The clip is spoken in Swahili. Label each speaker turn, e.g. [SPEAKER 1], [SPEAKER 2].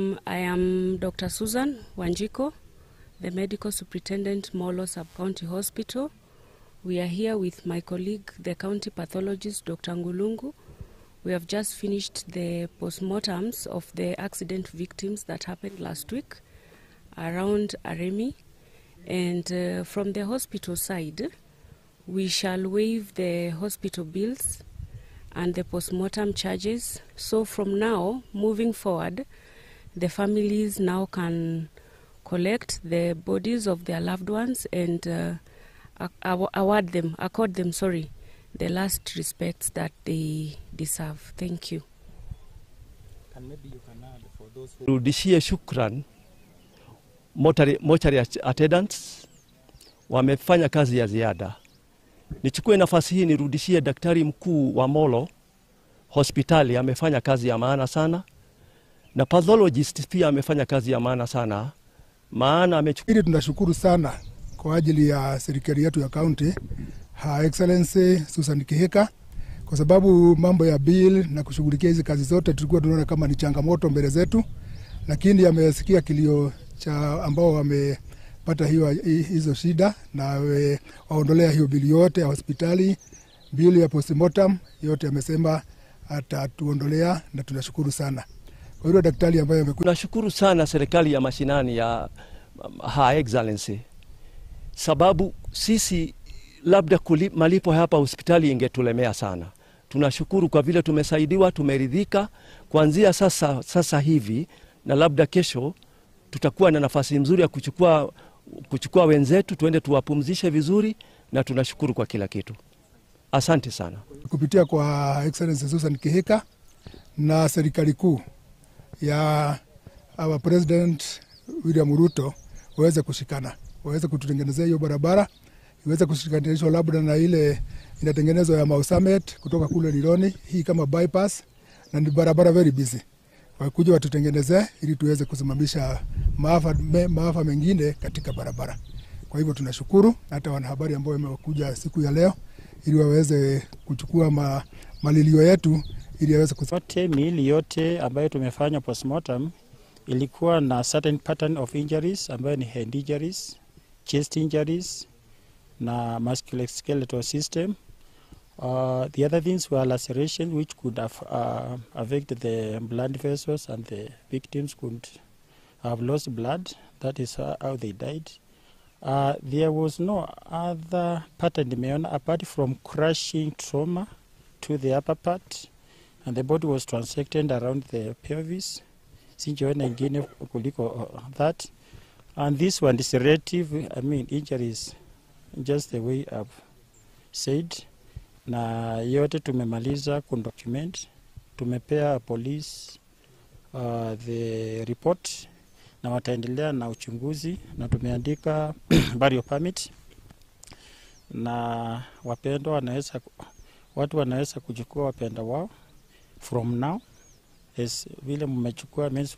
[SPEAKER 1] I am Dr. Susan Wanjiko, the Medical Superintendent, Molo Sub-County Hospital. We are here with my colleague, the County Pathologist, Dr. Ngulungu. We have just finished the postmortems of the accident victims that happened last week around Aremi. And from the hospital side, we shall waive the hospital bills and the postmortem charges. So from now, moving forward, the families now can collect the bodies of their loved ones and accord them, the last respects that they deserve. Thank you.
[SPEAKER 2] And maybe you can add for those who...
[SPEAKER 3] Rudishie shukran mortuary attendants, wamefanya kazi ya ziada. Nichukue nafasi hii nirudishie daktari mkuu wa Molo hospitali, amefanya kazi ya maana sana, na pathologist pia amefanya kazi ya maana sana.
[SPEAKER 4] Tunashukuru sana kwa ajili ya serikali yetu ya county, Her Excellency Susan Kihika, kwa sababu mambo ya bill na kushughulikia hizi kazi zote tulikuwa tunaona kama ni changamoto mbele zetu, lakini amesikia kilio cha ambao wamepata hizo shida na waondolea hiyo bill yote ya hospitali, bill ya postmortem yote amesema atatuondolea, na tunashukuru sana. Kwa hiyo daktari ambaye
[SPEAKER 3] tunashukuru sana serikali ya mashinani ya Her Excellency, sababu sisi labda malipo hapa hospitali ingetulemea sana. Tunashukuru kwa vile tumesaidiwa, tumeridhika. Kuanzia sasa hivi na labda kesho tutakuwa na nafasi nzuri ya kuchukua wenzetu tuende tuwapumzishe vizuri, na tunashukuru kwa kila kitu. Asante sana.
[SPEAKER 4] Kupitia kwa Her Excellency Susan Kihika na serikali kuu ya our President William Ruto waweze kushikana, waweze kututengenezea hiyo barabara, iweze kushikanishwa labda na ile inatengenezwa ya Mau Summit kutoka kule Lironi, hii kama bypass, na ni barabara very busy. Wakuja watutengenezee ili tuweze kusimamisha maafa mengine katika barabara. Kwa hivyo tunashukuru hata wanahabari ambao wamekuja siku ya leo ili waweze kuchukua malilio yetu ili waweze
[SPEAKER 2] yote miili yote ambayo tumefanya postmortem ilikuwa na certain pattern of injuries ambayo ni head injuries, chest injuries na musculoskeletal system. The other things were laceration which could have affected the blood vessels, and the victims could have lost blood. That is how they died. There was no other pattern nimeona apart from crushing trauma to the upper part, and the body was transected around the pelvis. Sijaona ingine kuliko that. And this one is relative, injuries, just the way I've said. Na yote tumemaliza kudocument, tumepea police the report, na wataendelea na uchunguzi, na tumeandika burial permit, na watu wanaweza kuchukua wapenda wao from now, as vile mmechukua